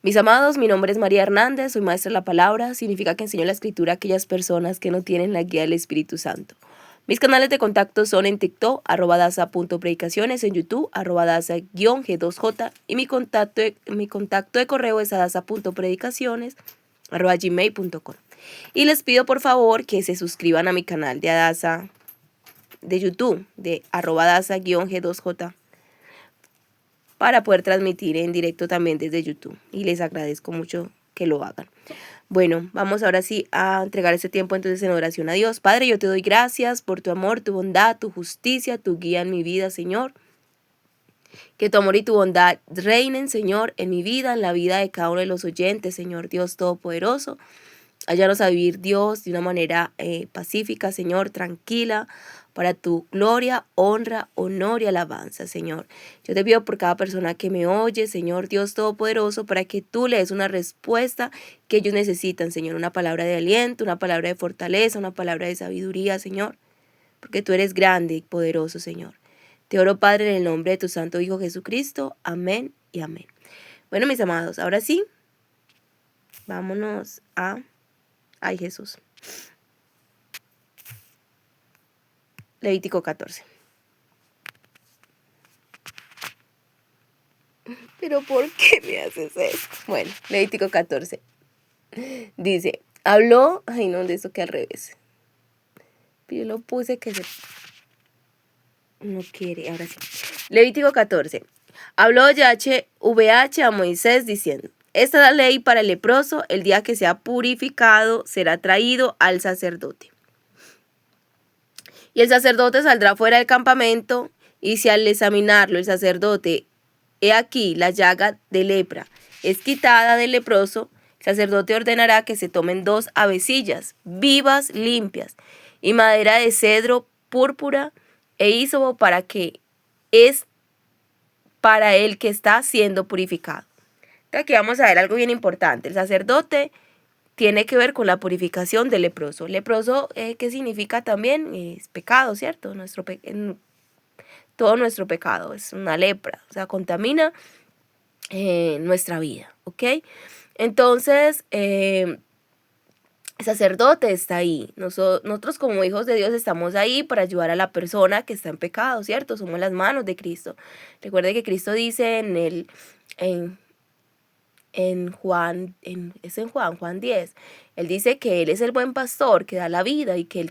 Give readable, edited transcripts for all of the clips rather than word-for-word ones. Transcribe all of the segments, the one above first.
Mis amados, mi nombre es María Hernández, soy maestra de la palabra, significa que enseño la escritura a aquellas personas que no tienen la guía del Espíritu Santo. Mis canales de contacto son en TikTok, @daza.predicaciones, en YouTube, @daza-g2j, y mi contacto de correo es adaza.predicaciones@gmail.com. Y les pido por favor que se suscriban a mi canal de Adaza de YouTube, de @daza-g2j, para poder transmitir en directo también desde YouTube. Y les agradezco mucho que lo hagan. Bueno, vamos ahora sí a entregar este tiempo entonces en oración a Dios. Padre, yo te doy gracias por tu amor, tu bondad, tu justicia, tu guía en mi vida, Señor. Que tu amor y tu bondad reinen, Señor, en mi vida, en la vida de cada uno de los oyentes, Señor Dios Todopoderoso. Ayúdanos a vivir, Dios, de una manera pacífica, Señor, tranquila, para tu gloria, honra, honor y alabanza, Señor. Yo te pido por cada persona que me oye, Señor Dios Todopoderoso, para que tú le des una respuesta que ellos necesitan, Señor. Una palabra de aliento, una palabra de fortaleza, una palabra de sabiduría, Señor. Porque tú eres grande y poderoso, Señor. Te oro, Padre, en el nombre de tu Santo Hijo Jesucristo. Amén y amén. Bueno, mis amados, ahora sí, vámonos a... Ay, Jesús. Levítico 14. ¿Pero por qué me haces eso? Bueno, Levítico 14. Dice, habló... Ay, no, de eso que al revés. Yo lo puse que se... No quiere, ahora sí. Levítico 14. Habló YHWH a Moisés diciendo, esta es la ley para el leproso, el día que sea purificado será traído al sacerdote. Y el sacerdote saldrá fuera del campamento, y si al examinarlo el sacerdote, he aquí la llaga de lepra, es quitada del leproso, el sacerdote ordenará que se tomen 2 avecillas vivas, limpias, y madera de cedro púrpura e hísopo para el que está siendo purificado. Aquí vamos a ver algo bien importante. El sacerdote tiene que ver con la purificación del leproso. Leproso, ¿qué significa también? Es pecado, ¿cierto? Todo nuestro pecado es una lepra, o sea, contamina nuestra vida, ¿ok? Entonces, el sacerdote está ahí. Nosotros como hijos de Dios estamos ahí para ayudar a la persona que está en pecado, ¿cierto? Somos las manos de Cristo. Recuerde que Cristo dice en Juan 10, él dice que él es el buen pastor que da la vida y que el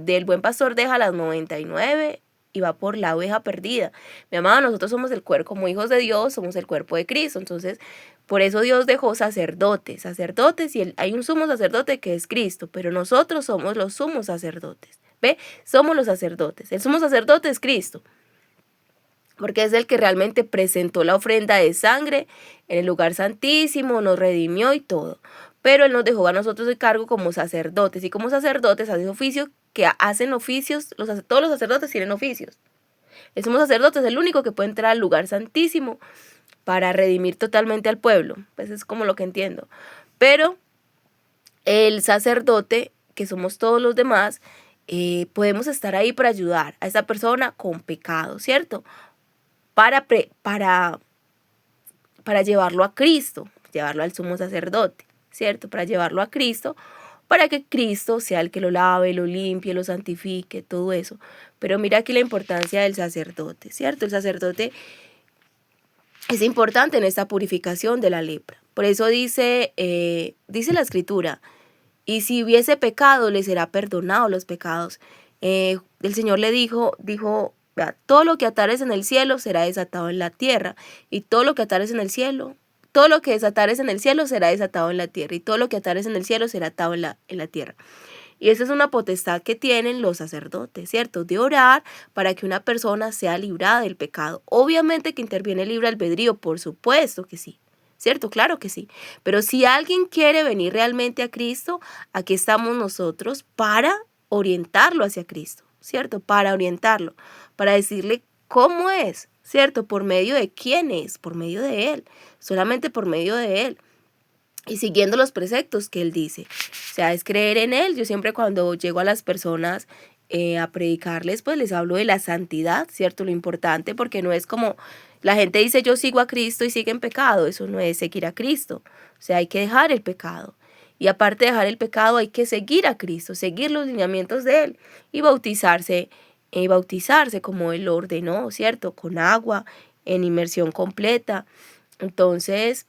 del buen pastor deja las 99 y va por la oveja perdida. Mi amado, nosotros somos el cuerpo, como hijos de Dios, somos el cuerpo de Cristo. Entonces, por eso Dios dejó sacerdotes, y hay un sumo sacerdote que es Cristo, pero nosotros somos los sumos sacerdotes. ¿Ve? Somos los sacerdotes. El sumo sacerdote es Cristo, porque es el que realmente presentó la ofrenda de sangre en el lugar santísimo, nos redimió y todo. Pero Él nos dejó a nosotros el cargo como sacerdotes, y como sacerdotes hacen oficios que hacen oficios, todos los sacerdotes tienen oficios. El sumo sacerdote es el único que puede entrar al lugar santísimo para redimir totalmente al pueblo. Pues es como lo que entiendo. Pero el sacerdote, que somos todos los demás, podemos estar ahí para ayudar a esa persona con pecado, ¿cierto? Para llevarlo a Cristo, llevarlo al sumo sacerdote, ¿cierto? Para llevarlo a Cristo, para que Cristo sea el que lo lave, lo limpie, lo santifique, todo eso. Pero mira aquí la importancia del sacerdote, ¿cierto? El sacerdote es importante en esta purificación de la lepra. Por eso dice la Escritura, y si hubiese pecado, le será perdonado los pecados. El Señor le dijo, vea, todo lo que atares en el cielo será desatado en la tierra, y todo lo que atares en el cielo, todo lo que desatares en el cielo será desatado en la tierra, y todo lo que atares en el cielo será atado en la tierra. Y esa es una potestad que tienen los sacerdotes, ¿cierto? De orar para que una persona sea librada del pecado. Obviamente que interviene el libre albedrío, por supuesto que sí. ¿Cierto? Claro que sí. Pero si alguien quiere venir realmente a Cristo, aquí estamos nosotros para orientarlo hacia Cristo, ¿cierto? Para orientarlo, para decirle cómo es, ¿cierto? ¿Por medio de quién es? Por medio de Él, solamente por medio de Él. Y siguiendo los preceptos que Él dice. O sea, es creer en Él. Yo siempre cuando llego a las personas a predicarles, pues les hablo de la santidad, ¿cierto? Lo importante, porque no es como La gente dice yo sigo a Cristo y sigue en pecado. Eso no es seguir a Cristo. O sea, hay que dejar el pecado. Y aparte de dejar el pecado, hay que seguir a Cristo, seguir los lineamientos de Él y bautizarse como Él lo ordenó, ¿cierto? Con agua, en inmersión completa. Entonces,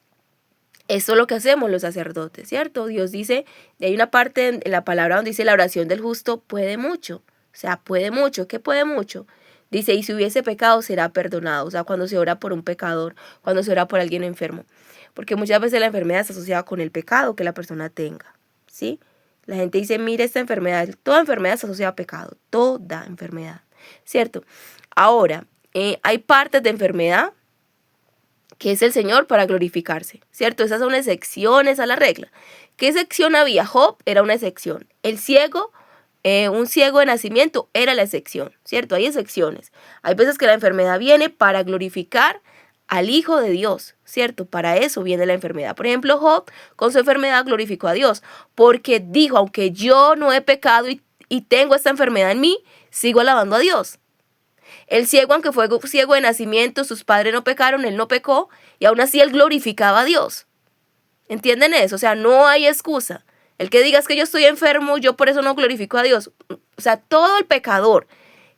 esto es lo que hacemos los sacerdotes, ¿cierto? Dios dice, y hay una parte en la palabra donde dice la oración del justo puede mucho. O sea, puede mucho. ¿Qué puede mucho? Dice, y si hubiese pecado será perdonado. O sea, cuando se ora por un pecador, cuando se ora por alguien enfermo. Porque muchas veces la enfermedad está asociada con el pecado que la persona tenga, ¿sí? La gente dice, mire esta enfermedad, toda enfermedad está asociada a pecado, toda enfermedad, ¿cierto? Ahora, hay partes de enfermedad que es el Señor para glorificarse, ¿cierto? Esas son excepciones a la regla. ¿Qué excepción había? Job era una excepción. El ciego, un ciego de nacimiento era la excepción, ¿cierto? Hay excepciones. Hay veces que la enfermedad viene para glorificar al Hijo de Dios, ¿cierto? Para eso viene la enfermedad. Por ejemplo, Job con su enfermedad glorificó a Dios, porque dijo, aunque yo no he pecado y tengo esta enfermedad en mí, sigo alabando a Dios. El ciego, aunque fue ciego de nacimiento, sus padres no pecaron, él no pecó, y aún así él glorificaba a Dios. ¿Entienden eso? O sea, no hay excusa. El que digas que yo estoy enfermo, yo por eso no glorifico a Dios. O sea, todo el pecador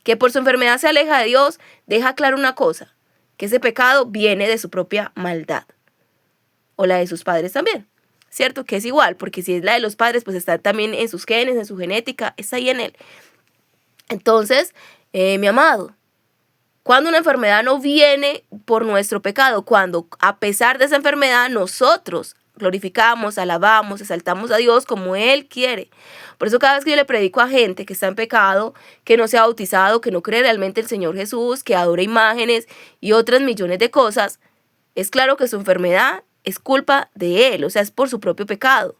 que por su enfermedad se aleja de Dios, deja claro una cosa, que ese pecado viene de su propia maldad. O la de sus padres también, ¿cierto? Que es igual, porque si es la de los padres, pues está también en sus genes, en su genética, está ahí en él. Entonces, mi amado, cuando una enfermedad no viene por nuestro pecado, cuando a pesar de esa enfermedad nosotros glorificamos, alabamos, exaltamos a Dios como Él quiere. Por eso cada vez que yo le predico a gente que está en pecado, que no se ha bautizado, que no cree realmente en el Señor Jesús, que adora imágenes y otras millones de cosas, es claro que su enfermedad es culpa de Él, o sea, es por su propio pecado.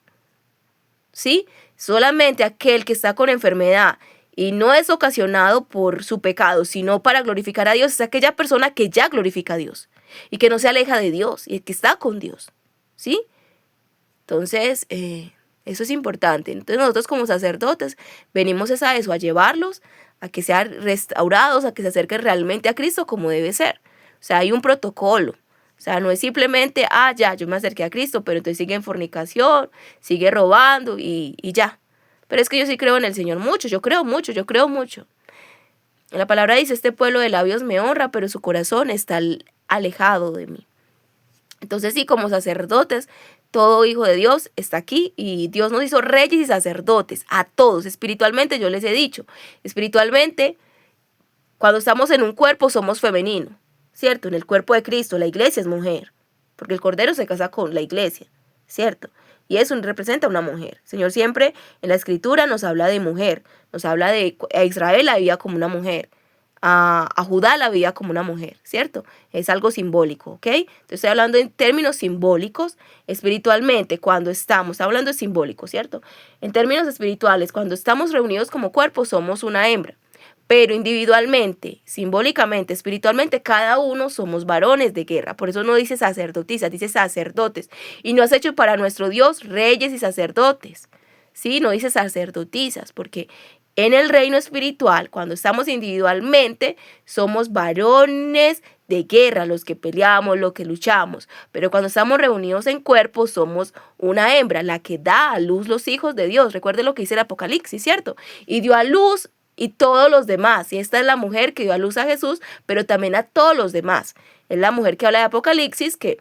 ¿Sí? Solamente aquel que está con enfermedad y no es ocasionado por su pecado, sino para glorificar a Dios, es aquella persona que ya glorifica a Dios y que no se aleja de Dios y que está con Dios. ¿Sí? Entonces, eso es importante. Entonces nosotros como sacerdotes venimos a eso, a llevarlos, a que sean restaurados, a que se acerquen realmente a Cristo como debe ser. O sea, hay un protocolo. O sea, no es simplemente, ya, yo me acerqué a Cristo, pero entonces sigue en fornicación, sigue robando y ya. Pero es que yo sí creo en el Señor mucho, yo creo mucho. La palabra dice, este pueblo de labios me honra, pero su corazón está alejado de mí. Entonces sí, como sacerdotes, todo hijo de Dios está aquí y Dios nos hizo reyes y sacerdotes, a todos. Espiritualmente, yo les he dicho, espiritualmente, cuando estamos en un cuerpo somos femenino, ¿cierto? En el cuerpo de Cristo, la iglesia es mujer, porque el Cordero se casa con la iglesia, ¿cierto? Y eso representa a una mujer. El Señor siempre en la Escritura nos habla de mujer, nos habla de a Israel la veía como una mujer, a Judá la veía como una mujer, ¿cierto? Es algo simbólico, ¿ok? Entonces estoy hablando en términos simbólicos, espiritualmente, cuando estamos hablando de simbólico, ¿cierto? En términos espirituales, cuando estamos reunidos como cuerpo, somos una hembra. Pero individualmente, simbólicamente, espiritualmente, cada uno somos varones de guerra. Por eso no dice sacerdotisas, dice sacerdotes. Y no has hecho para nuestro Dios reyes y sacerdotes. Sí, no dice sacerdotisas, porque en el reino espiritual, cuando estamos individualmente, somos varones de guerra, los que peleamos, los que luchamos. Pero cuando estamos reunidos en cuerpo, somos una hembra, la que da a luz los hijos de Dios. Recuerde lo que dice el Apocalipsis, ¿cierto? Y dio a luz y todos los demás. Y esta es la mujer que dio a luz a Jesús, pero también a todos los demás. Es la mujer que habla de Apocalipsis, que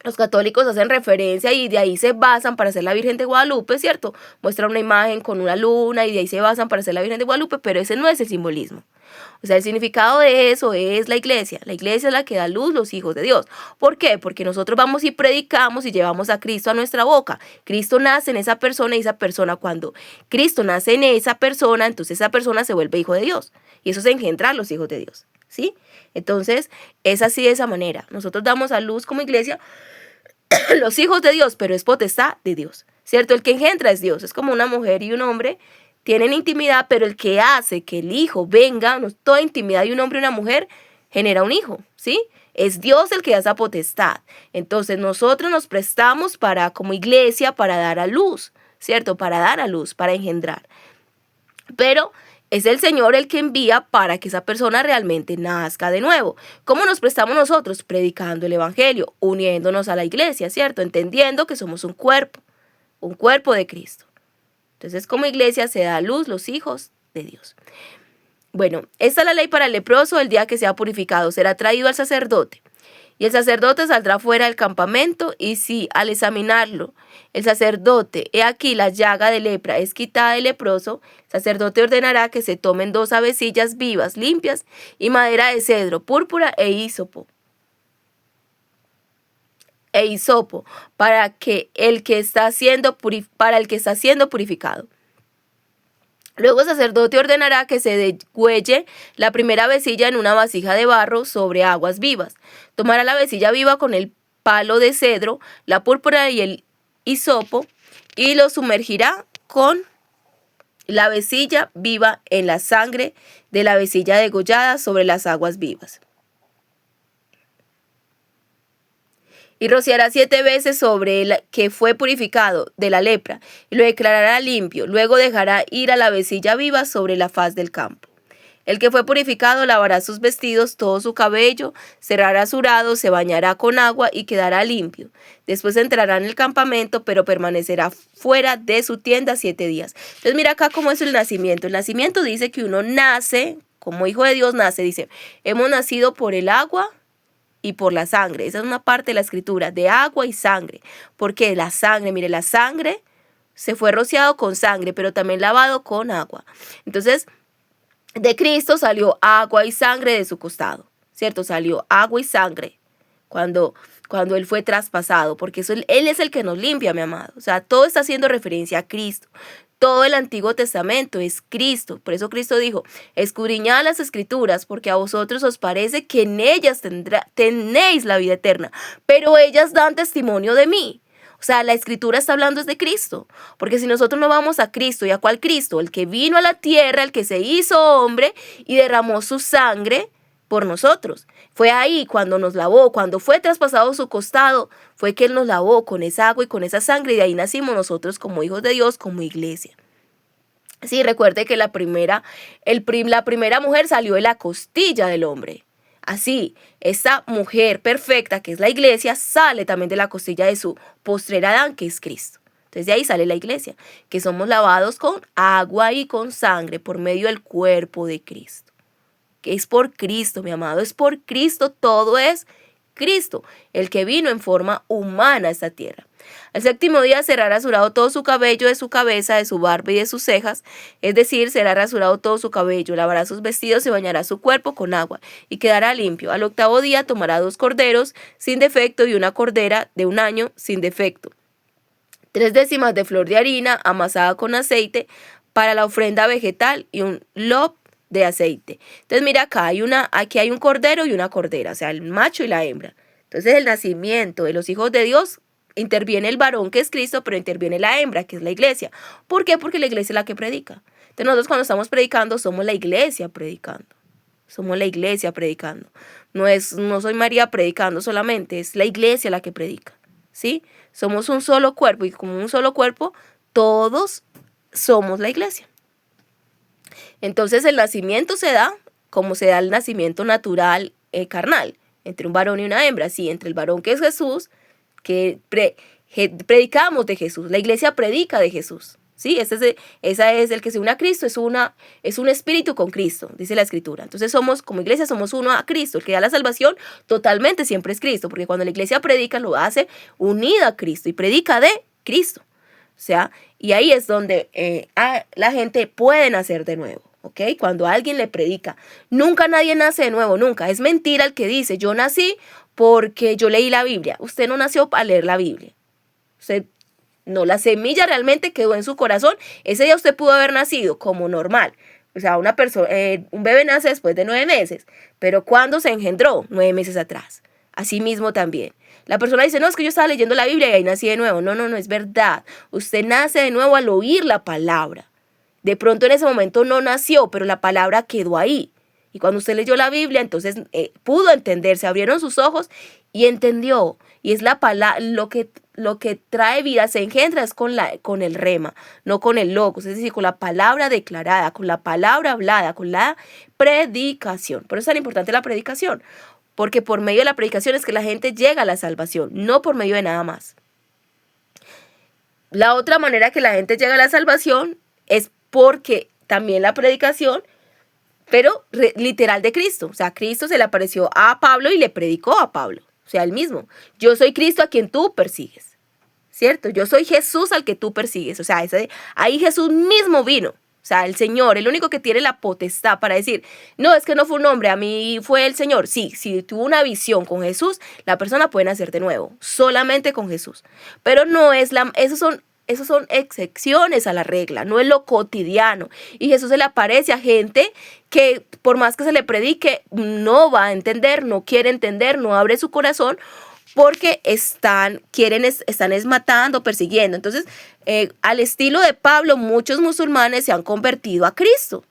los católicos hacen referencia y de ahí se basan para hacer la Virgen de Guadalupe, ¿cierto? Muestran una imagen con una luna y de ahí se basan para hacer la Virgen de Guadalupe, pero ese no es el simbolismo. O sea, el significado de eso es la iglesia. La iglesia es la que da luz los hijos de Dios. ¿Por qué? Porque nosotros vamos y predicamos y llevamos a Cristo a nuestra boca. Cristo nace en esa persona y esa persona, cuando Cristo nace en esa persona, entonces esa persona se vuelve hijo de Dios. Y eso es engendrar los hijos de Dios, ¿sí? Entonces, es así de esa manera. Nosotros damos a luz como iglesia los hijos de Dios, pero es potestad de Dios, ¿cierto? El que engendra es Dios. Es como una mujer y un hombre tienen intimidad, pero el que hace que el hijo venga, toda intimidad de un hombre y una mujer genera un hijo, ¿sí? Es Dios el que da esa potestad. Entonces nosotros nos prestamos para, como iglesia, para dar a luz, ¿cierto? Para dar a luz, para engendrar. Pero es el Señor el que envía para que esa persona realmente nazca de nuevo. ¿Cómo nos prestamos nosotros? Predicando el Evangelio, uniéndonos a la iglesia, ¿cierto? Entendiendo que somos un cuerpo de Cristo. Entonces, como iglesia se da a luz los hijos de Dios. Bueno, esta es la ley para el leproso. El día que sea purificado será traído al sacerdote. Y el sacerdote saldrá fuera del campamento, y si al examinarlo el sacerdote, he aquí la llaga de lepra es quitada del leproso, el sacerdote ordenará que se tomen 2 avecillas vivas, limpias, y madera de cedro, púrpura e hisopo, para el que está siendo purificado. Luego el sacerdote ordenará que se degüelle la primera avecilla en una vasija de barro sobre aguas vivas. Tomará la avecilla viva con el palo de cedro, la púrpura y el hisopo, y lo sumergirá con la avecilla viva en la sangre de la avecilla degollada sobre las aguas vivas. Y rociará 7 veces sobre el que fue purificado de la lepra, y lo declarará limpio. Luego dejará ir a la avecilla viva sobre la faz del campo. El que fue purificado lavará sus vestidos, todo su cabello será rasurado, se bañará con agua y quedará limpio. Después entrará en el campamento, pero permanecerá fuera de su tienda 7 días. Entonces mira acá cómo es el nacimiento. El nacimiento dice que uno nace, como hijo de Dios nace, dice, hemos nacido por el agua y por la sangre. Esa es una parte de la escritura, de agua y sangre. Porque la sangre, mire, la sangre se fue rociado con sangre, pero también lavado con agua. Entonces, de Cristo salió agua y sangre de su costado, ¿cierto? Salió agua y sangre cuando Él fue traspasado, porque Él es el que nos limpia, mi amado. O sea, todo está haciendo referencia a Cristo. Todo el Antiguo Testamento es Cristo. Por eso Cristo dijo, escudriñad las Escrituras, porque a vosotros os parece que en ellas tenéis la vida eterna, pero ellas dan testimonio de mí. O sea, la Escritura está hablando de Cristo, porque si nosotros no vamos a Cristo, ¿y a cuál Cristo? El que vino a la tierra, el que se hizo hombre y derramó su sangre por nosotros. Fue ahí cuando nos lavó, cuando fue traspasado su costado, fue que Él nos lavó con esa agua y con esa sangre, y de ahí nacimos nosotros como hijos de Dios, como iglesia. Sí, recuerde que la primera mujer salió de la costilla del hombre. Así, esa mujer perfecta, que es la iglesia, sale también de la costilla de su postrer Adán, que es Cristo. Entonces de ahí sale la iglesia, que somos lavados con agua y con sangre por medio del cuerpo de Cristo. Que es por Cristo, mi amado, es por Cristo, todo es Cristo, el que vino en forma humana a esta tierra. Al 7º día será rasurado todo su cabello de su cabeza, de su barba y de sus cejas, es decir, será rasurado todo su cabello, lavará sus vestidos y bañará su cuerpo con agua, y quedará limpio. Al 8º día tomará 2 corderos sin defecto y una cordera de 1 año sin defecto, 3 décimas de flor de harina amasada con aceite para la ofrenda vegetal y un lob de aceite. Entonces mira aquí hay un cordero y una cordera, o sea, el macho y la hembra. Entonces el nacimiento de los hijos de Dios, interviene el varón, que es Cristo, pero interviene la hembra, que es la iglesia. ¿Por qué? Porque la iglesia es la que predica. Entonces nosotros cuando estamos predicando somos la iglesia predicando. Somos la iglesia predicando. No soy María predicando solamente, es la iglesia la que predica. ¿Sí? Somos un solo cuerpo, y como un solo cuerpo todos somos la iglesia. Entonces el nacimiento se da como se da el nacimiento natural carnal, entre un varón y una hembra. Sí, entre el varón, que es Jesús, que predicamos de Jesús, la iglesia predica de Jesús. Sí, esa es el que se une a Cristo, es un espíritu con Cristo, dice la Escritura. Entonces como iglesia somos uno a Cristo. El que da la salvación totalmente siempre es Cristo, porque cuando la iglesia predica lo hace unida a Cristo y predica de Cristo. O sea, y ahí es donde la gente puede nacer de nuevo. ¿Ok? Cuando alguien le predica, nunca nadie nace de nuevo, nunca. Es mentira el que dice, yo nací porque yo leí la Biblia. Usted no nació para leer la Biblia. Usted no, la semilla realmente quedó en su corazón. Ese día usted pudo haber nacido como normal. O sea, un bebé nace después de 9 meses. Pero ¿cuándo se engendró? 9 meses atrás. Así mismo también. La persona dice, no, es que yo estaba leyendo la Biblia y ahí nací de nuevo. No, no es verdad. Usted nace de nuevo al oír la palabra. De pronto en ese momento no nació, pero la palabra quedó ahí. Y cuando usted leyó la Biblia, entonces pudo entender, se abrieron sus ojos y entendió. Y es la palabra, lo que lo que trae vida, se engendra es con el rema, no con el logos, es decir, con la palabra declarada, con la palabra hablada, con la predicación. Por eso es tan importante la predicación, porque por medio de la predicación es que la gente llega a la salvación, no por medio de nada más. La otra manera que la gente llega a la salvación es porque también la predicación, pero literal de Cristo. O sea, Cristo se le apareció a Pablo y le predicó a Pablo. O sea, él mismo. Yo soy Cristo a quien tú persigues. ¿Cierto? Yo soy Jesús al que tú persigues. O sea, ahí Jesús mismo vino. O sea, el Señor, el único que tiene la potestad para decir, no, es que no fue un hombre, a mí fue el Señor. Sí, si tuvo una visión con Jesús, la persona puede nacer de nuevo, solamente con Jesús. Pero no es esos son excepciones a la regla, no es lo cotidiano. Y Jesús se le aparece a gente que por más que se le predique, no va a entender, no quiere entender, no abre su corazón, porque están matando, persiguiendo. Entonces, al estilo de Pablo, muchos musulmanes se han convertido a Cristo,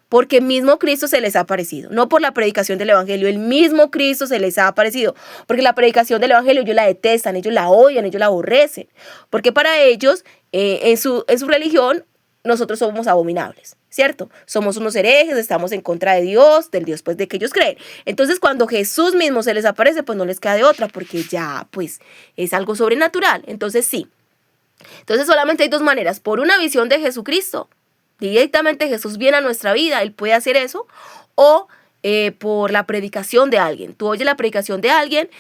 porque mismo Cristo se les ha aparecido, no por la predicación del evangelio, el mismo Cristo se les ha aparecido, porque la predicación del evangelio ellos la detestan, ellos la odian, ellos la aborrecen, porque para ellos, en su religión, nosotros somos abominables, ¿cierto? Somos unos herejes, estamos en contra de Dios, del Dios pues de que ellos creen. Entonces cuando Jesús mismo se les aparece, pues no les queda de otra, porque ya pues es algo sobrenatural. Entonces sí. Entonces solamente hay dos maneras, por una visión de Jesucristo, directamente Jesús viene a nuestra vida, Él puede hacer eso, o por la predicación de alguien. Tú oyes la predicación de alguien,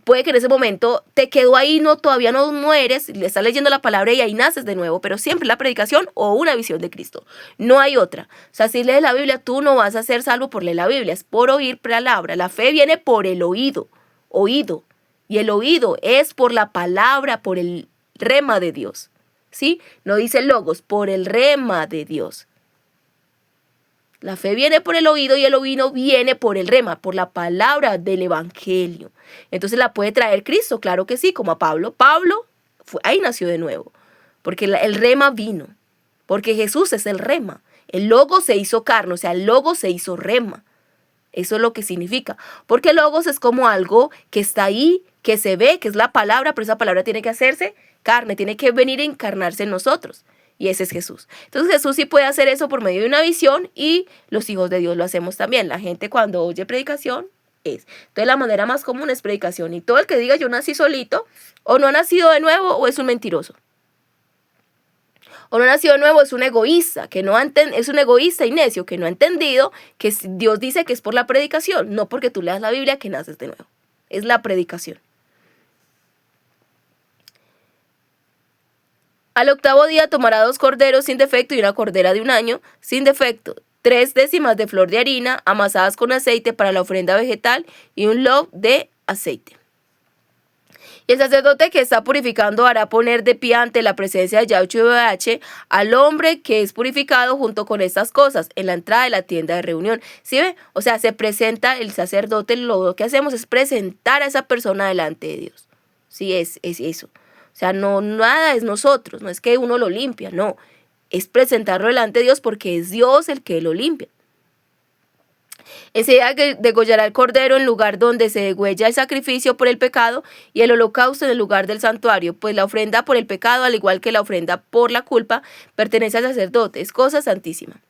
puede que en ese momento te quedó ahí, todavía no mueres, le estás leyendo la palabra y ahí naces de nuevo, pero siempre la predicación o una visión de Cristo. No hay otra. O sea, si lees la Biblia, tú no vas a ser salvo por leer la Biblia, es por oír palabra. La fe viene por el oído. Y el oído es por la palabra, por el rema de Dios. ¿Sí? No dice logos, por el rema de Dios. La fe viene por el oído y el oído viene por el rema, por la palabra del evangelio. Entonces la puede traer Cristo, claro que sí, como a Pablo. Pablo ahí nació de nuevo, porque el rema vino, porque Jesús es el rema. El logo se hizo carne, o sea, el logo se hizo rema. Eso es lo que significa, porque el logos es como algo que está ahí, que se ve, que es la palabra, pero esa palabra tiene que hacerse carne, tiene que venir a encarnarse en nosotros. Y ese es Jesús. Entonces Jesús sí puede hacer eso por medio de una visión y los hijos de Dios lo hacemos también. La gente cuando oye predicación es. Entonces la manera más común es predicación. Y todo el que diga yo nací solito o no ha nacido de nuevo o es un mentiroso. O no ha nacido de nuevo es un egoísta, es un egoísta y necio que no ha entendido que Dios dice que es por la predicación, no porque tú leas la Biblia que naces de nuevo. Es la predicación. Al octavo día tomará 2 corderos sin defecto y una cordera de 1 año sin defecto, 3 décimas de flor de harina amasadas con aceite para la ofrenda vegetal y un lof de aceite. Y el sacerdote que está purificando hará poner de pie ante la presencia de Yahweh al hombre que es purificado junto con estas cosas en la entrada de la tienda de reunión. ¿Sí ve? O sea, se presenta el sacerdote, lo que hacemos es presentar a esa persona delante de Dios. Sí, es eso. O sea, no, nada es nosotros, no es que uno lo limpia, no. Es presentarlo delante de Dios porque es Dios el que lo limpia. Ese día degollará el cordero en lugar donde se degüella el sacrificio por el pecado y el holocausto en el lugar del santuario, pues la ofrenda por el pecado, al igual que la ofrenda por la culpa, pertenece al sacerdote, es cosa santísima.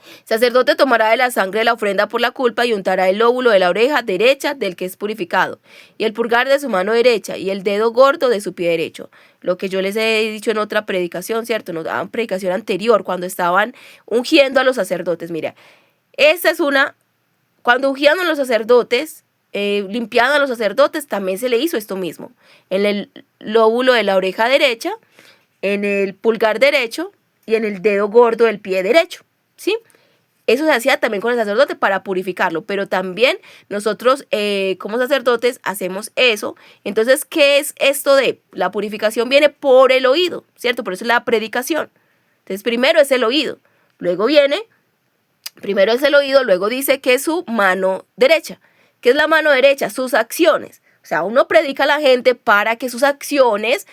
El sacerdote tomará de la sangre de la ofrenda por la culpa y untará el lóbulo de la oreja derecha del que es purificado, y el pulgar de su mano derecha, y el dedo gordo de su pie derecho. Lo que yo les he dicho en otra predicación, ¿cierto? En una predicación anterior, cuando estaban ungiendo a los sacerdotes. Mira, esta es cuando ungían a los sacerdotes, limpiaban a los sacerdotes, también se le hizo esto mismo. En el lóbulo de la oreja derecha, en el pulgar derecho y en el dedo gordo del pie derecho, ¿sí? Eso se hacía también con el sacerdote para purificarlo, pero también nosotros como sacerdotes hacemos eso. Entonces, ¿qué es esto de? La purificación viene por el oído, ¿cierto? Por eso es la predicación. Entonces, primero es el oído, primero es el oído, luego dice que es su mano derecha. ¿Qué es la mano derecha? Sus acciones. O sea, uno predica a la gente para que sus acciones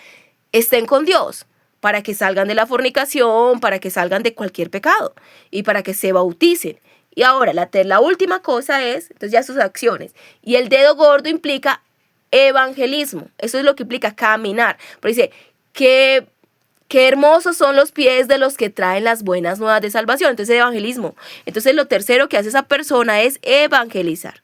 estén con Dios, para que salgan de la fornicación, para que salgan de cualquier pecado y para que se bauticen. Y ahora, la última cosa es, entonces ya sus acciones. Y el dedo gordo implica evangelismo. Eso es lo que implica caminar. Pero dice, qué hermosos son los pies de los que traen las buenas nuevas de salvación. Entonces, evangelismo. Entonces, lo tercero que hace esa persona es evangelizar.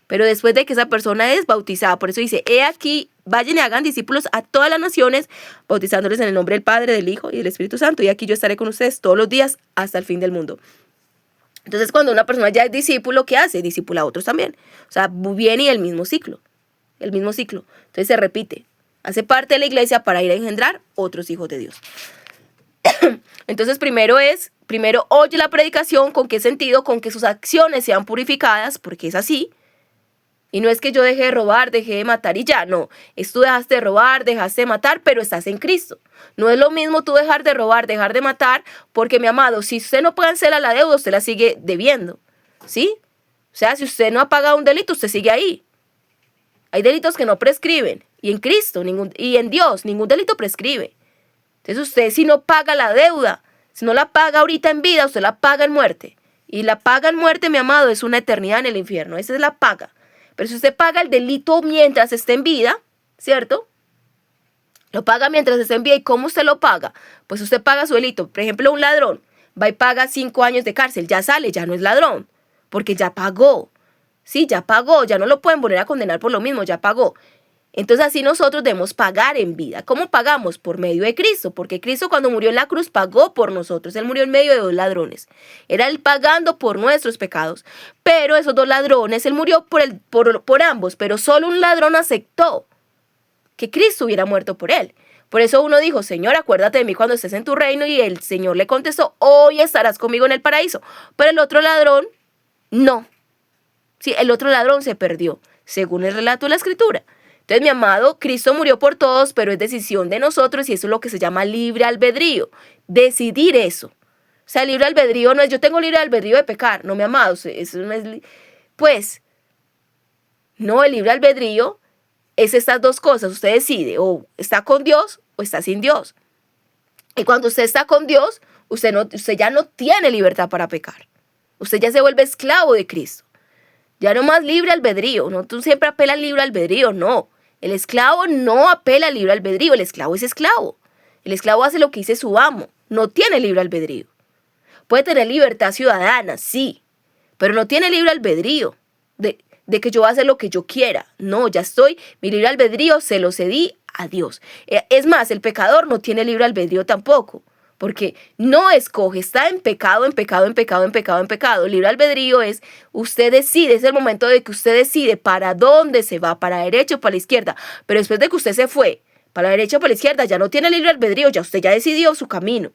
Pero después de que esa persona es bautizada. Por eso dice, he aquí, vayan y hagan discípulos a todas las naciones, bautizándoles en el nombre del Padre, del Hijo y del Espíritu Santo. Y aquí yo estaré con ustedes todos los días hasta el fin del mundo. Entonces, cuando una persona ya es discípulo, ¿qué hace? Discípula a otros también. O sea, viene el mismo ciclo. El mismo ciclo. Entonces se repite. Hace parte de la iglesia para ir a engendrar otros hijos de Dios. Entonces, primero oye la predicación. ¿Con qué sentido? Con que sus acciones sean purificadas, porque es así. Y no es que yo deje de robar, dejé de matar y ya, no. Es tú dejaste de robar, dejaste de matar, pero estás en Cristo. No es lo mismo tú dejar de robar, dejar de matar, porque mi amado, si usted no cancela la deuda, usted la sigue debiendo, ¿sí? O sea, si usted no ha pagado un delito, usted sigue ahí. Hay delitos que no prescriben, y en Cristo, y en Dios, ningún delito prescribe. Entonces usted si no paga la deuda, si no la paga ahorita en vida, usted la paga en muerte. Y la paga en muerte, mi amado, es una eternidad en el infierno, esa es la paga. Pero si usted paga el delito mientras esté en vida, ¿cierto? Lo paga mientras esté en vida. ¿Y cómo usted lo paga? Pues usted paga su delito. Por ejemplo, un ladrón va y paga 5 años de cárcel. Ya sale, ya no es ladrón. Porque ya pagó. Sí, ya pagó. Ya no lo pueden volver a condenar por lo mismo. Ya pagó. Entonces así nosotros debemos pagar en vida. ¿Cómo pagamos? Por medio de Cristo. Porque Cristo cuando murió en la cruz pagó por nosotros. Él murió en medio de 2 ladrones. Era Él pagando por nuestros pecados. Pero esos 2 ladrones, Él murió por ambos. Pero solo un ladrón aceptó que Cristo hubiera muerto por él. Por eso uno dijo, Señor, acuérdate de mí cuando estés en tu reino. Y el Señor le contestó, hoy estarás conmigo en el paraíso. Pero el otro ladrón, no. Sí, el otro ladrón se perdió, según el relato de la Escritura. Entonces, mi amado, Cristo murió por todos, pero es decisión de nosotros y eso es lo que se llama libre albedrío. Decidir eso. O sea, libre albedrío no es yo tengo libre albedrío de pecar. No, mi amado, eso no es... Pues, no, el libre albedrío es estas 2 cosas. Usted decide o está con Dios o está sin Dios. Y cuando usted está con Dios, usted ya no tiene libertad para pecar. Usted ya se vuelve esclavo de Cristo. Ya no más libre albedrío. No, tú siempre apelas al libre albedrío, no. El esclavo no apela al libre albedrío, el esclavo es esclavo. El esclavo hace lo que dice su amo, no tiene libre albedrío. Puede tener libertad ciudadana, sí, pero no tiene libre albedrío de que yo voy a hacer lo que yo quiera. No, mi libre albedrío se lo cedí a Dios. Es más, el pecador no tiene libre albedrío tampoco. Porque no escoge, está en pecado, en pecado, en pecado, en pecado, en pecado. Libre albedrío es, usted decide, es el momento de que usted decide para dónde se va, para la derecha o para la izquierda. Pero después de que usted se fue para la derecha o para la izquierda, ya no tiene libre albedrío, ya usted ya decidió su camino.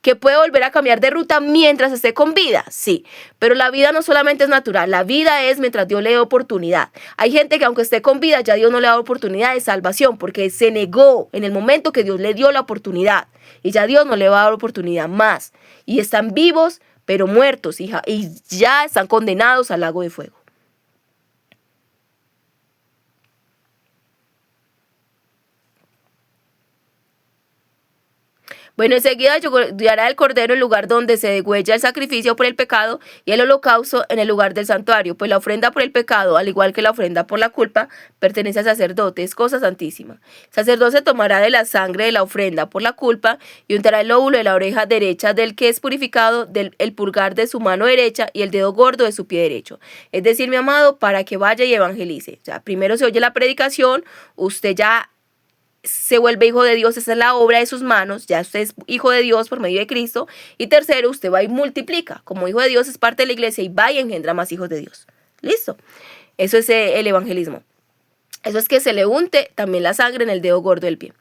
¿Que puede volver a cambiar de ruta mientras esté con vida? Sí, pero la vida no solamente es natural, la vida es mientras Dios le dé oportunidad. Hay gente que aunque esté con vida, ya Dios no le da oportunidad de salvación porque se negó en el momento que Dios le dio la oportunidad. Y ya Dios no le va a dar oportunidad más. Y están vivos, pero muertos, hija, y ya están condenados al lago de fuego. Bueno, enseguida hará el cordero en el lugar donde se degüella el sacrificio por el pecado y el holocausto en el lugar del santuario, pues la ofrenda por el pecado, al igual que la ofrenda por la culpa, pertenece al sacerdote, es cosa santísima. El sacerdote tomará de la sangre de la ofrenda por la culpa y untará el lóbulo de la oreja derecha del que es purificado, el pulgar de su mano derecha y el dedo gordo de su pie derecho. Es decir, mi amado, para que vaya y evangelice. O sea, primero se oye la predicación, usted ya se vuelve hijo de Dios, esa es la obra de sus manos, ya usted es hijo de Dios por medio de Cristo. Y tercero, usted va y multiplica, como hijo de Dios es parte de la iglesia y va y engendra más hijos de Dios. Listo, eso es el evangelismo. Eso es que se le unte también la sangre en el dedo gordo del pie.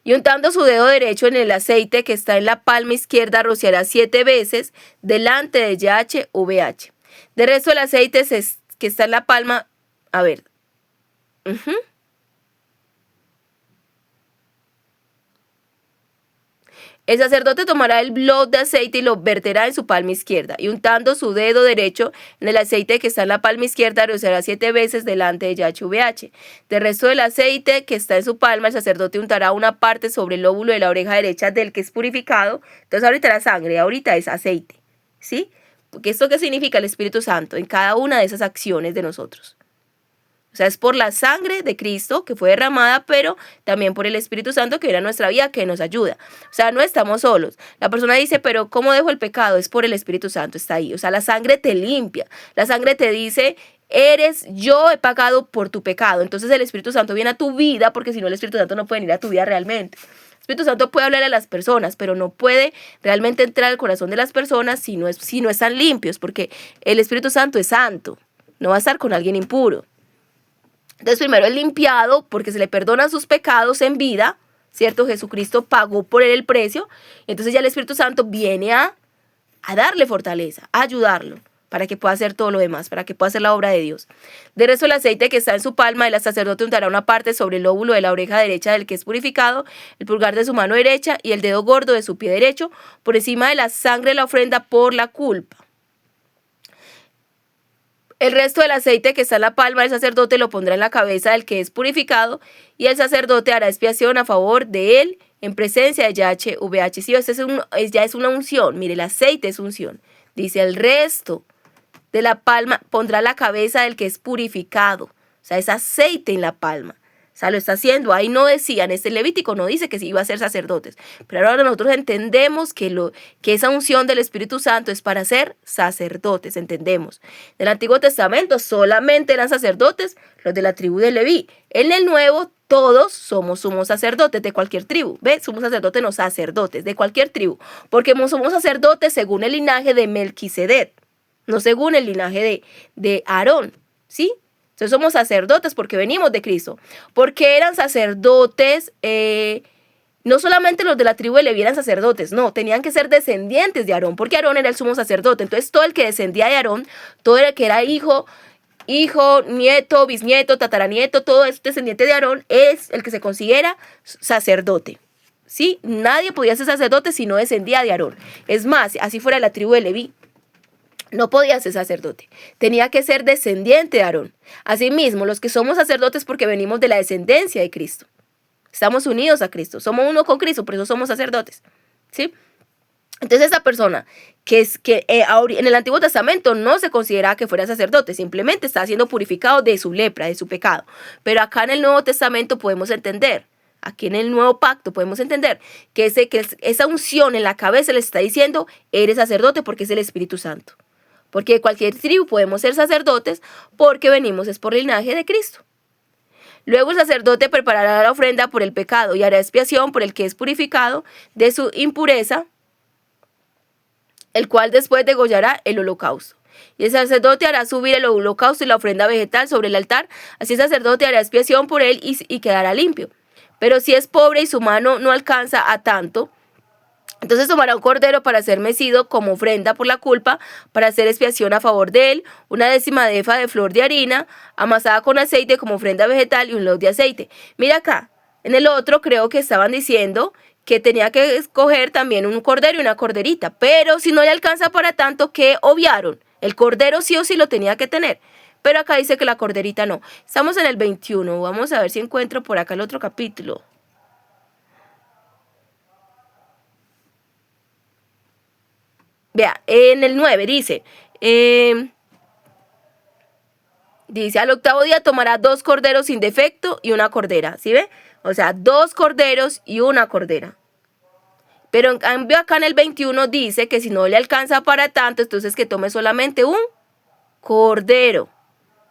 Y untando su dedo derecho en el aceite que está en la palma izquierda, rociará 7 veces delante de YHWH. De resto el aceite que está en la palma, a ver, El sacerdote tomará el bloc de aceite y lo verterá en su palma izquierda, y untando su dedo derecho en el aceite que está en la palma izquierda, rociará 7 veces delante de YHWH. Del resto del aceite que está en su palma, el sacerdote untará una parte sobre el lóbulo de la oreja derecha del que es purificado. Entonces ahorita la sangre, ahorita es aceite, ¿sí? Porque ¿esto qué significa? El Espíritu Santo en cada una de esas acciones de nosotros. O sea, es por la sangre de Cristo que fue derramada, pero también por el Espíritu Santo que viene a nuestra vida, que nos ayuda. O sea, no estamos solos. La persona dice, pero ¿cómo dejo el pecado? Es por el Espíritu Santo, está ahí. O sea, la sangre te limpia. La sangre te dice, yo he pagado por tu pecado. Entonces el Espíritu Santo viene a tu vida, porque si no el Espíritu Santo no puede venir a tu vida realmente. El Espíritu Santo puede hablarle a las personas, pero no puede realmente entrar al corazón de las personas si no están limpios, porque el Espíritu Santo es santo. No va a estar con alguien impuro. Entonces primero es limpiado porque se le perdonan sus pecados en vida, ¿cierto? Jesucristo pagó por él el precio. Entonces ya el Espíritu Santo viene a darle fortaleza, a ayudarlo para que pueda hacer todo lo demás, para que pueda hacer la obra de Dios. De resto, el aceite que está en su palma, el sacerdote untará una parte sobre el lóbulo de la oreja derecha del que es purificado, el pulgar de su mano derecha y el dedo gordo de su pie derecho, por encima de la sangre de la ofrenda por la culpa. El resto del aceite que está en la palma del sacerdote lo pondrá en la cabeza del que es purificado, y el sacerdote hará expiación a favor de él en presencia de YHWH. Sí, ya es una unción. Mire, el aceite es unción. Dice, el resto de la palma pondrá la cabeza del que es purificado. O sea, es aceite en la palma. O sea, lo está haciendo. Ahí no decía, en este Levítico no dice que sí iba a ser sacerdotes. Pero ahora nosotros entendemos que esa unción del Espíritu Santo es para ser sacerdotes, entendemos. En el Antiguo Testamento solamente eran sacerdotes los de la tribu de Leví. En el Nuevo todos somos sumos sacerdotes de cualquier tribu. ¿Ves? Somos sacerdotes, no sacerdotes, de cualquier tribu. Porque somos sacerdotes según el linaje de Melquisedec, no según el linaje de Aarón, ¿sí? Entonces somos sacerdotes porque venimos de Cristo. Porque eran sacerdotes, no solamente los de la tribu de Leví eran sacerdotes, no, tenían que ser descendientes de Aarón, porque Aarón era el sumo sacerdote. Entonces todo el que descendía de Aarón, todo el que era hijo, nieto, bisnieto, tataranieto, todo es descendiente de Aarón, es el que se considera sacerdote. ¿Sí? Nadie podía ser sacerdote si no descendía de Aarón. Es más, así fuera la tribu de Leví, no podía ser sacerdote, tenía que ser descendiente de Aarón. Asimismo, los que somos sacerdotes porque venimos de la descendencia de Cristo. Estamos unidos a Cristo, somos uno con Cristo, por eso somos sacerdotes, ¿sí? Entonces esa persona que en el Antiguo Testamento no se consideraba que fuera sacerdote, simplemente está siendo purificado de su lepra, de su pecado. Pero acá en el Nuevo Testamento podemos entender, aquí en el Nuevo Pacto podemos entender que esa unción en la cabeza le está diciendo, eres sacerdote porque es el Espíritu Santo. Porque de cualquier tribu podemos ser sacerdotes porque venimos es por el linaje de Cristo. Luego el sacerdote preparará la ofrenda por el pecado y hará expiación por el que es purificado de su impureza, el cual después degollará el holocausto. Y el sacerdote hará subir el holocausto y la ofrenda vegetal sobre el altar. Así el sacerdote hará expiación por él y quedará limpio. Pero si es pobre y su mano no alcanza a tanto, entonces tomará un cordero para ser mecido como ofrenda por la culpa, para hacer expiación a favor de él, 1/10 de efa de flor de harina, amasada con aceite como ofrenda vegetal y un lote de aceite. Mira acá, en el otro creo que estaban diciendo que tenía que escoger también un cordero y una corderita, pero si no le alcanza para tanto, ¿qué obviaron? El cordero sí o sí lo tenía que tener, pero acá dice que la corderita no. Estamos en el 21, vamos a ver si encuentro por acá el otro capítulo. Vea, en el 9 dice, al 8º día tomará 2 corderos sin defecto y una cordera, ¿sí ve? O sea, 2 corderos y una cordera. Pero en cambio acá en el 21 dice que si no le alcanza para tanto, entonces que tome solamente un cordero,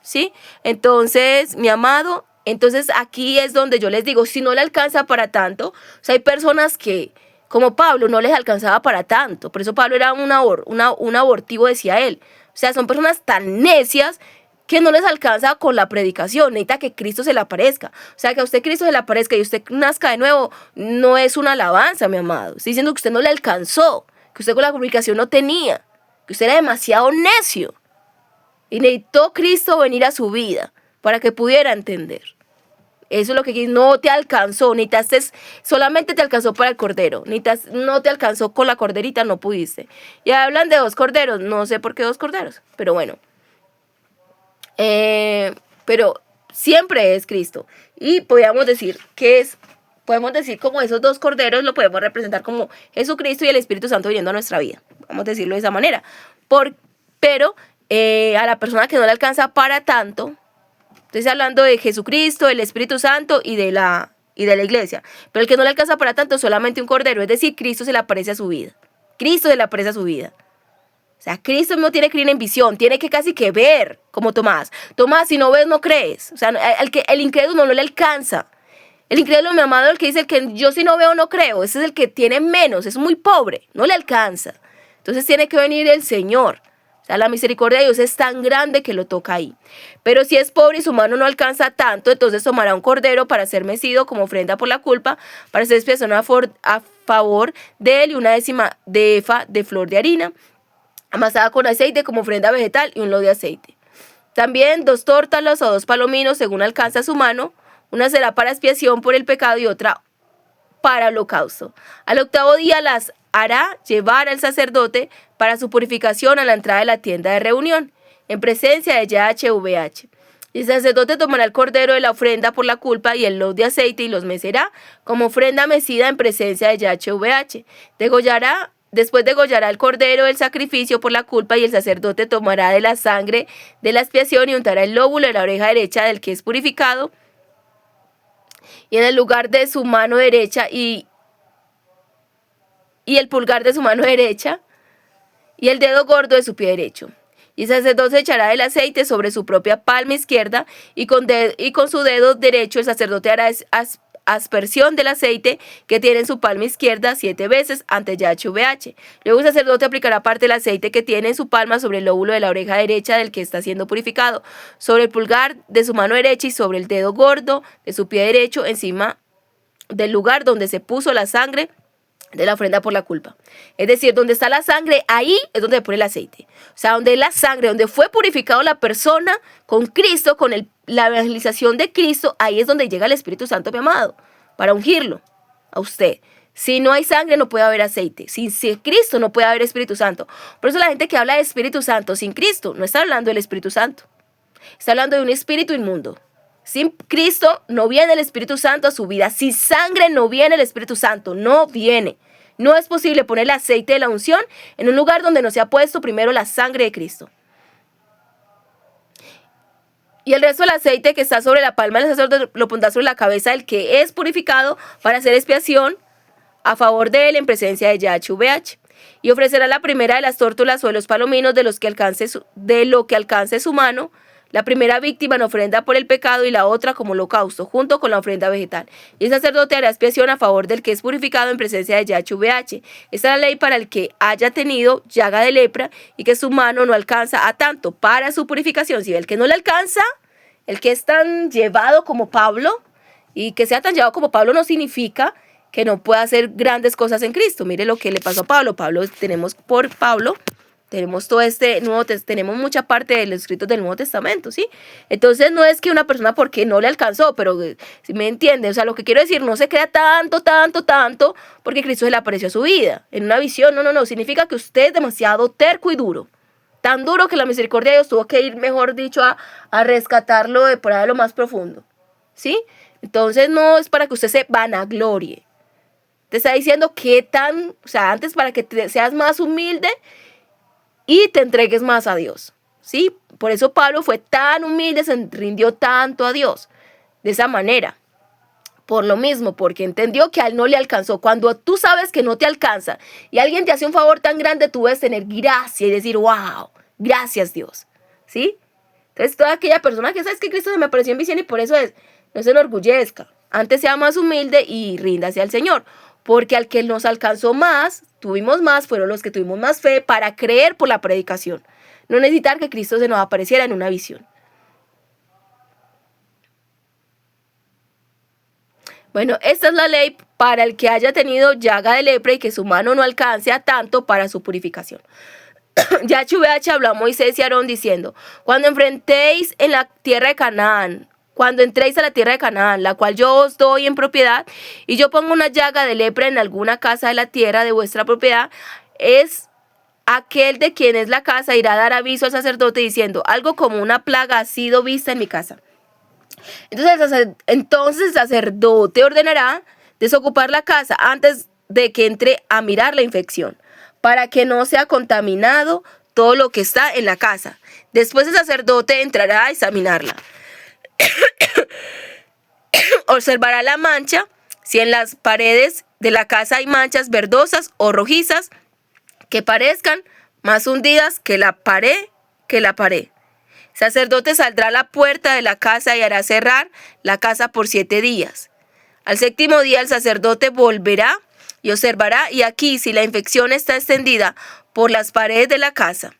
¿sí? Entonces, mi amado, entonces aquí es donde yo les digo, si no le alcanza para tanto, o sea, hay personas que, como Pablo, no les alcanzaba para tanto. Por eso Pablo era un abortivo, decía él. O sea, son personas tan necias que no les alcanza con la predicación. Necesita que Cristo se le aparezca. O sea, que a usted Cristo se le aparezca y usted nazca de nuevo, no es una alabanza, mi amado. Estoy diciendo que usted no le alcanzó, que usted con la predicación no tenía, que usted era demasiado necio. Y necesitó Cristo venir a su vida para que pudiera entender. Eso es lo que no te alcanzó, solamente te alcanzó para el cordero, no te alcanzó con la corderita, no pudiste. Y hablan de 2 corderos, no sé por qué 2 corderos, pero bueno. Pero siempre es Cristo. Y podemos decir como esos 2 corderos lo podemos representar como Jesucristo y el Espíritu Santo viniendo a nuestra vida. Vamos a decirlo de esa manera. Pero a la persona que no le alcanza para tanto, Estoy hablando de Jesucristo, del Espíritu Santo y de la iglesia. Pero el que no le alcanza para tanto, solamente un cordero. Es decir, Cristo se le aparece a su vida. Cristo se le aparece a su vida. O sea, Cristo no tiene que ir en visión, tiene que casi que ver, como Tomás. Tomás, si no ves, no crees. O sea, el incrédulo no le alcanza. El incrédulo, mi amado, el que dice que yo si no veo, no creo. Ese es el que tiene menos, es muy pobre, no le alcanza. Entonces tiene que venir el Señor. O sea, la misericordia de Dios es tan grande que lo toca ahí. Pero si es pobre y su mano no alcanza tanto, entonces tomará un cordero para ser mecido como ofrenda por la culpa, para hacer expiación a favor de él, y 1/10 de efa de flor de harina, amasada con aceite como ofrenda vegetal, y un lodo de aceite. También 2 tórtalos o 2 palominos, según alcanza su mano. Una será para expiación por el pecado y otra para holocausto. Al 8º día las hará llevar al sacerdote para su purificación a la entrada de la tienda de reunión, en presencia de YHWH. Y el sacerdote tomará el cordero de la ofrenda por la culpa y el lodo de aceite y los mecerá como ofrenda mecida en presencia de YHWH. Después degollará el cordero del sacrificio por la culpa, y el sacerdote tomará de la sangre de la expiación y untará el lóbulo de la oreja derecha del que es purificado, y en el lugar de su mano derecha y el pulgar de su mano derecha y el dedo gordo de su pie derecho. Y el sacerdote echará el aceite sobre su propia palma izquierda, y con su dedo derecho el sacerdote hará aspersión del aceite que tiene en su palma izquierda 7 veces ante YHWH. Luego el sacerdote aplicará parte del aceite que tiene en su palma sobre el lóbulo de la oreja derecha del que está siendo purificado, sobre el pulgar de su mano derecha y sobre el dedo gordo de su pie derecho, encima del lugar donde se puso la sangre de la ofrenda por la culpa. Es decir, donde está la sangre, ahí es donde pone el aceite. O sea, donde la sangre, donde fue purificado la persona con Cristo, con la evangelización de Cristo, ahí es donde llega el Espíritu Santo, mi amado, para ungirlo a usted. Si no hay sangre, no puede haber aceite. Sin Cristo no puede haber Espíritu Santo. Por eso la gente que habla de Espíritu Santo sin Cristo no está hablando del Espíritu Santo. Está hablando de un espíritu inmundo. Sin Cristo no viene el Espíritu Santo a su vida. Sin sangre no viene el Espíritu Santo. No viene. No es posible poner el aceite de la unción en un lugar donde no se ha puesto primero la sangre de Cristo. Y el resto del aceite que está sobre la palma del sacerdote lo pondrá sobre la cabeza del que es purificado para hacer expiación a favor de él en presencia de YHWH. Y ofrecerá la primera de las tórtolas o de los palominos de lo que alcance su mano, la primera víctima en ofrenda por el pecado y la otra como holocausto, junto con la ofrenda vegetal. Y el sacerdote hará expiación a favor del que es purificado en presencia de YHWH. Esta es la ley para el que haya tenido llaga de lepra y que su mano no alcanza a tanto para su purificación. Si el que no le alcanza, el que es tan llevado como Pablo, y que sea tan llevado como Pablo no significa que no pueda hacer grandes cosas en Cristo. Mire lo que le pasó a Pablo. Tenemos todo tenemos mucha parte de los escritos del Nuevo Testamento, ¿sí? Entonces no es que una persona porque no le alcanzó, pero si me entiende, o sea, lo que quiero decir, no se crea tanto, porque Cristo se le apareció a su vida, en una visión, no, significa que usted es demasiado terco y duro, tan duro que la misericordia de Dios tuvo que ir, mejor dicho, a rescatarlo de por ahí de lo más profundo, ¿sí? Entonces no es para que usted se vanaglorie, te está diciendo antes para que seas más humilde y te entregues más a Dios, ¿sí? Por eso Pablo fue tan humilde, se rindió tanto a Dios, de esa manera. Por lo mismo, porque entendió que a él no le alcanzó. Cuando tú sabes que no te alcanza y alguien te hace un favor tan grande, tú debes tener gracia y decir, wow, gracias Dios, ¿sí? Entonces toda aquella persona que sabes que Cristo se me apareció en visión y por eso no se enorgullezca. Antes sea más humilde y ríndase al Señor. Porque al que nos alcanzó más, tuvimos más, fueron los que tuvimos más fe para creer por la predicación. No necesitar que Cristo se nos apareciera en una visión. Bueno, esta es la ley para el que haya tenido llaga de lepra y que su mano no alcance a tanto para su purificación. YHWH habló a Moisés y Aarón diciendo, cuando entréis a la tierra de Canaán, la cual yo os doy en propiedad, y yo pongo una llaga de lepra en alguna casa de la tierra de vuestra propiedad, es aquel de quien es la casa irá a dar aviso al sacerdote diciendo, algo como una plaga ha sido vista en mi casa. Entonces el sacerdote ordenará desocupar la casa antes de que entre a mirar la infección, para que no sea contaminado todo lo que está en la casa. Después el sacerdote entrará a examinarla. Observará la mancha, si en las paredes de la casa hay manchas verdosas o rojizas que parezcan más hundidas que la pared. El sacerdote saldrá a la puerta de la casa y hará cerrar la casa por 7 días. Al 7º día el sacerdote volverá y observará, y aquí si la infección está extendida por las paredes de la casa,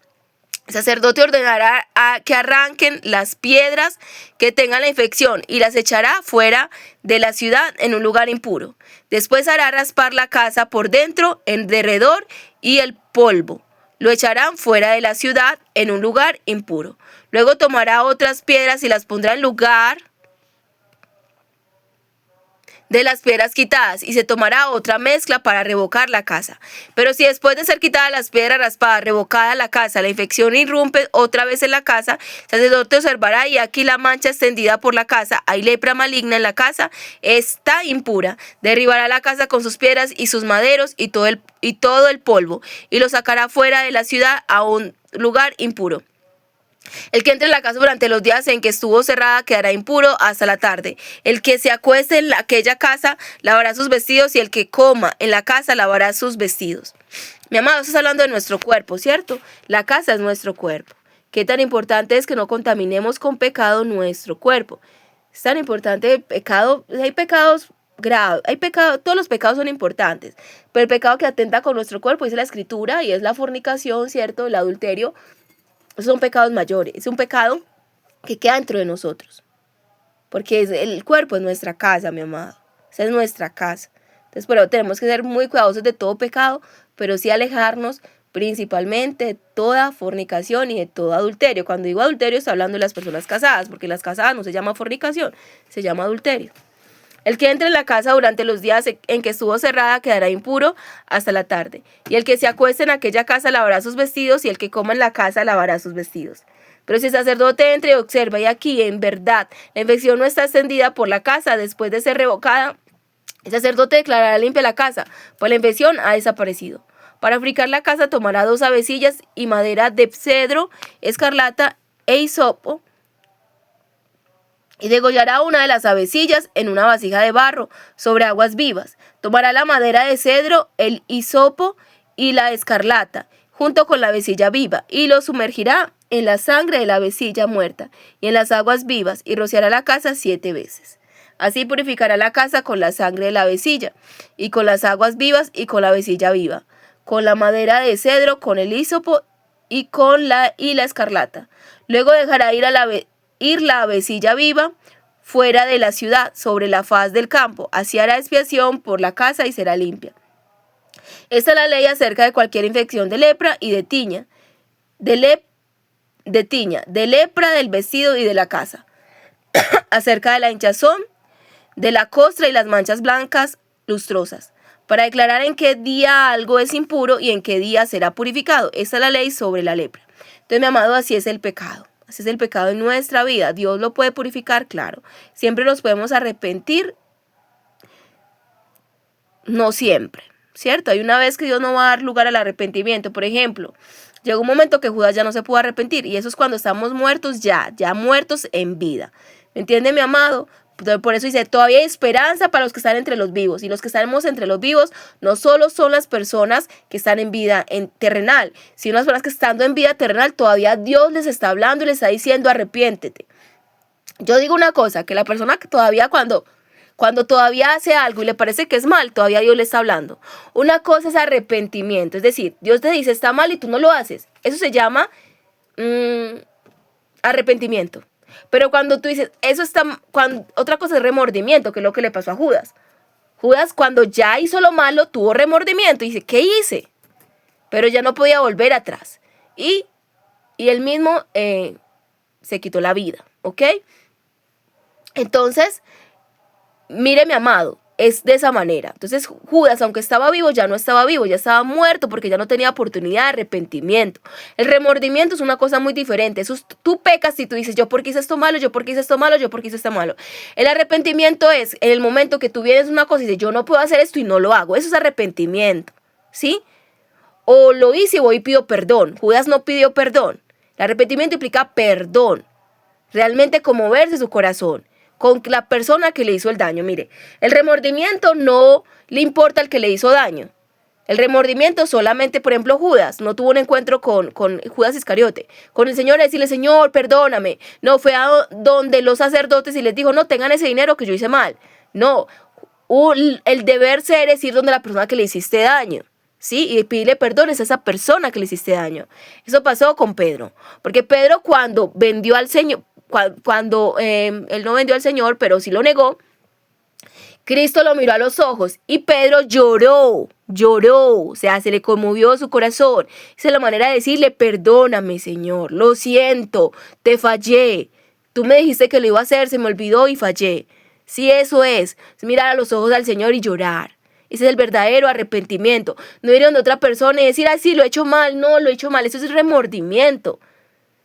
el sacerdote ordenará que arranquen las piedras que tengan la infección y las echará fuera de la ciudad en un lugar impuro. Después hará raspar la casa por dentro, en derredor, y el polvo lo echarán fuera de la ciudad en un lugar impuro. Luego tomará otras piedras y las pondrá en lugar de las piedras quitadas, y se tomará otra mezcla para revocar la casa. Pero si después de ser quitadas las piedras raspadas, revocada la casa, la infección irrumpe otra vez en la casa, el sacerdote observará, y aquí la mancha extendida por la casa, hay lepra maligna en la casa, está impura. Derribará la casa con sus piedras y sus maderos y todo el polvo, y lo sacará fuera de la ciudad a un lugar impuro. El que entre en la casa durante los días en que estuvo cerrada quedará impuro hasta la tarde. El que se acueste en aquella casa lavará sus vestidos, y el que coma en la casa lavará sus vestidos. Mi amado, estás hablando de nuestro cuerpo, ¿cierto? La casa es nuestro cuerpo. Qué tan importante es que no contaminemos con pecado nuestro cuerpo. Es tan importante el pecado. Hay pecados graves, todos los pecados son importantes, pero el pecado que atenta con nuestro cuerpo dice la Escritura, y es la fornicación, ¿cierto? El adulterio. Esos son pecados mayores. Es un pecado que queda dentro de nosotros. Porque el cuerpo es nuestra casa, mi amado. Esa es nuestra casa. Entonces, pero tenemos que ser muy cuidadosos de todo pecado, pero sí alejarnos principalmente de toda fornicación y de todo adulterio. Cuando digo adulterio, estoy hablando de las personas casadas, porque las casadas no se llama fornicación, se llama adulterio. El que entre en la casa durante los días en que estuvo cerrada quedará impuro hasta la tarde. Y el que se acueste en aquella casa lavará sus vestidos, y el que coma en la casa lavará sus vestidos. Pero si el sacerdote entra y observa, y aquí en verdad la infección no está extendida por la casa después de ser revocada, el sacerdote declarará limpia la casa, pues la infección ha desaparecido. Para fricar la casa tomará 2 avecillas y madera de cedro, escarlata e hisopo, y degollará una de las avecillas en una vasija de barro sobre aguas vivas. Tomará la madera de cedro, el hisopo y la escarlata, junto con la avecilla viva, y lo sumergirá en la sangre de la avecilla muerta y en las aguas vivas, y rociará la casa 7 veces. Así purificará la casa con la sangre de la avecilla, y con las aguas vivas, y con la avecilla viva, con la madera de cedro, con el hisopo y la escarlata. Luego dejará ir la avecilla viva fuera de la ciudad, sobre la faz del campo. Así hará expiación por la casa y será limpia. Esta es la ley acerca de cualquier infección de lepra y de tiña, de lepra del vestido y de la casa, acerca de la hinchazón, de la costra y las manchas blancas lustrosas, para declarar en qué día algo es impuro y en qué día será purificado. Esta es la ley sobre la lepra. Entonces, mi amado, así es el pecado. Así es el pecado en nuestra vida. Dios lo puede purificar, claro. Siempre nos podemos arrepentir. No siempre, ¿cierto? Hay una vez que Dios no va a dar lugar al arrepentimiento. Por ejemplo, llegó un momento que Judas ya no se pudo arrepentir. Y eso es cuando estamos muertos ya muertos en vida. ¿Me entiende, mi amado? Por eso dice, todavía hay esperanza para los que están entre los vivos. Y los que estamos entre los vivos no solo son las personas que están en vida terrenal, sino las personas que estando en vida terrenal todavía Dios les está hablando y les está diciendo arrepiéntete. Yo digo una cosa, que la persona que todavía cuando todavía hace algo y le parece que es mal, todavía Dios le está hablando. Una cosa es arrepentimiento, es decir, Dios te dice está mal y tú no lo haces. Eso se llama arrepentimiento. Pero cuando tú dices, otra cosa es remordimiento, que es lo que le pasó a Judas. Judas, cuando ya hizo lo malo, tuvo remordimiento y dice, ¿qué hice? Pero ya no podía volver atrás. Y él mismo se quitó la vida, ¿ok? Entonces, mire, mi amado, es de esa manera. Entonces, Judas, aunque estaba vivo, ya no estaba vivo, ya estaba muerto porque ya no tenía oportunidad de arrepentimiento. El remordimiento es una cosa muy diferente. Eso es, tú pecas y tú dices, yo porque hice esto malo, yo porque hice esto malo, yo porque hice esto malo. El arrepentimiento es en el momento que tú vienes una cosa y dices, yo no puedo hacer esto y no lo hago. Eso es arrepentimiento, ¿sí? O lo hice y voy y pido perdón. Judas no pidió perdón. El arrepentimiento implica perdón, realmente conmoverse su corazón con la persona que le hizo el daño. Mire, el remordimiento no le importa al que le hizo daño. El remordimiento solamente, por ejemplo, Judas no tuvo un encuentro con Judas Iscariote, con el Señor, a decirle, Señor, perdóname. No, fue a donde los sacerdotes y les dijo, no, tengan ese dinero que yo hice mal. No, el deber ser es ir donde la persona que le hiciste daño, ¿sí? Y pedirle perdón a esa persona que le hiciste daño. Eso pasó con Pedro, porque Pedro cuando vendió al Señor, cuando él no vendió al Señor, pero sí lo negó, Cristo lo miró a los ojos y Pedro lloró, o sea, se le conmovió su corazón. Esa es la manera de decirle, perdóname, Señor, lo siento, te fallé. Tú me dijiste que lo iba a hacer, se me olvidó y fallé. Sí, eso es mirar a los ojos al Señor y llorar. Ese es el verdadero arrepentimiento. No ir a otra persona y decir, sí, lo he hecho mal, no, lo he hecho mal. Eso es remordimiento.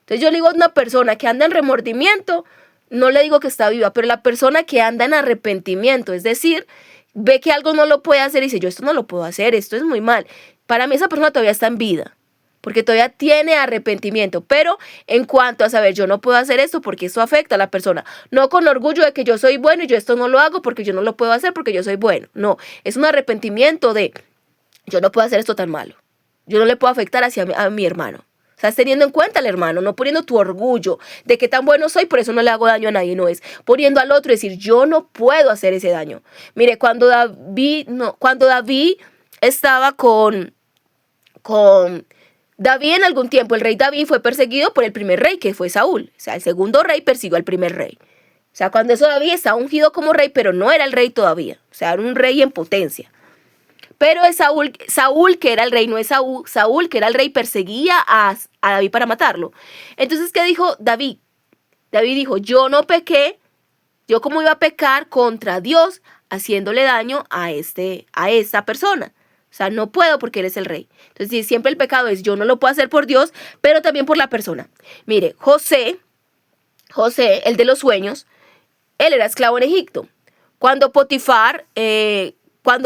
Entonces yo le digo a una persona que anda en remordimiento, no le digo que está viva, pero la persona que anda en arrepentimiento, es decir, ve que algo no lo puede hacer y dice, yo esto no lo puedo hacer, esto es muy mal. Para mí esa persona todavía está en vida, porque todavía tiene arrepentimiento, pero en cuanto a saber, yo no puedo hacer esto porque esto afecta a la persona, no con orgullo de que yo soy bueno y yo esto no lo hago porque yo no lo puedo hacer porque yo soy bueno, no, es un arrepentimiento de, yo no puedo hacer esto tan malo, yo no le puedo afectar a mi hermano. Estás teniendo en cuenta al hermano, no poniendo tu orgullo de que tan bueno soy, por eso no le hago daño a nadie, no es poniendo al otro y decir, yo no puedo hacer ese daño. Mire, cuando David estaba con David en algún tiempo, el rey David fue perseguido por el primer rey, que fue Saúl. O sea, el segundo rey persiguió al primer rey. O sea, cuando eso David estaba ungido como rey, pero no era el rey todavía. O sea, era un rey en potencia. Pero es Saúl, que era el rey, no es Saúl, que era el rey, perseguía a David para matarlo. Entonces, ¿qué dijo David? David dijo, yo no pequé, yo cómo iba a pecar contra Dios haciéndole daño a esta persona. O sea, no puedo porque él es el rey. Entonces, siempre el pecado es, yo no lo puedo hacer por Dios, pero también por la persona. Mire, José, el de los sueños, él era esclavo en Egipto. Cuando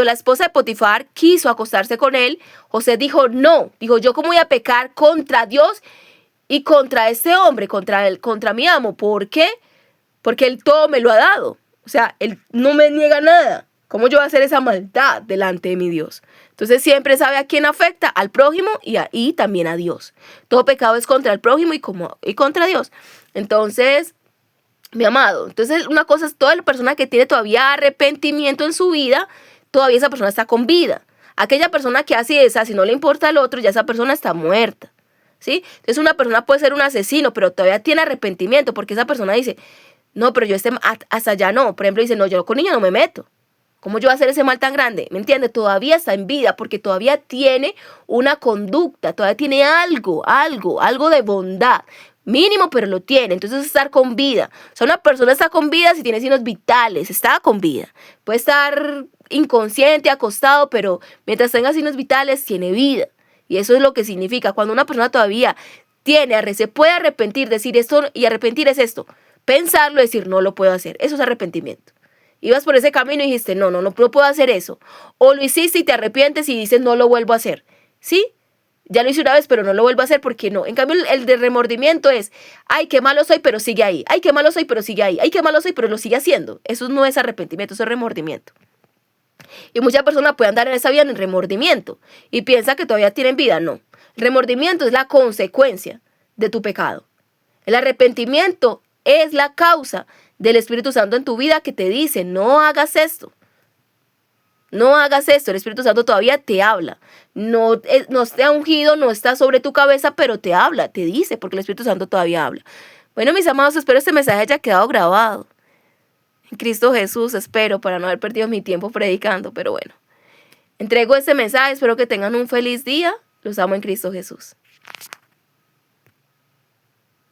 la esposa de Potifar quiso acostarse con él, José dijo, no, dijo, yo cómo voy a pecar contra Dios y contra este hombre, contra mi amo. ¿Por qué? Porque él todo me lo ha dado. O sea, él no me niega nada. ¿Cómo yo voy a hacer esa maldad delante de mi Dios? Entonces siempre sabe a quién afecta, al prójimo y también a Dios. Todo pecado es contra el prójimo y contra Dios. Entonces, mi amado, entonces una cosa es toda la persona que tiene todavía arrepentimiento en su vida, todavía esa persona está con vida. Aquella persona que hace esa, si no le importa al otro, ya esa persona está muerta, ¿sí? Entonces una persona puede ser un asesino, pero todavía tiene arrepentimiento, porque esa persona dice, no, pero yo hasta allá no. Por ejemplo, dice, no, yo con niños no me meto. ¿Cómo yo voy a hacer ese mal tan grande? ¿Me entiendes? Todavía está en vida, porque todavía tiene una conducta, todavía tiene algo de bondad. Mínimo, pero lo tiene. Entonces es estar con vida. O sea, una persona está con vida si tiene signos vitales, está con vida. Puede estar inconsciente, acostado, pero mientras tenga signos vitales, tiene vida. Y eso es lo que significa. Cuando una persona todavía se puede arrepentir, decir esto, y arrepentir es esto. Pensarlo, decir, no lo puedo hacer. Eso es arrepentimiento. Ibas por ese camino y dijiste, no puedo hacer eso. O lo hiciste y te arrepientes y dices, no lo vuelvo a hacer. ¿Sí? Ya lo hice una vez, pero no lo vuelvo a hacer porque no. En cambio, el de remordimiento es, ay, qué malo soy, pero sigue ahí. Ay, qué malo soy, pero sigue ahí. Ay, qué malo soy, pero lo sigue haciendo. Eso no es arrepentimiento, eso es remordimiento. Y muchas personas pueden andar en esa vida en remordimiento y piensan que todavía tienen vida. No. El remordimiento es la consecuencia de tu pecado. El arrepentimiento es la causa del Espíritu Santo en tu vida que te dice, no hagas esto. No hagas esto, el Espíritu Santo todavía te habla. No te ha ungido, no está sobre tu cabeza, pero te habla, te dice, porque el Espíritu Santo todavía habla. Bueno, mis amados, espero este mensaje haya quedado grabado. En Cristo Jesús, espero, para no haber perdido mi tiempo predicando, pero bueno. Entrego este mensaje, espero que tengan un feliz día. Los amo en Cristo Jesús.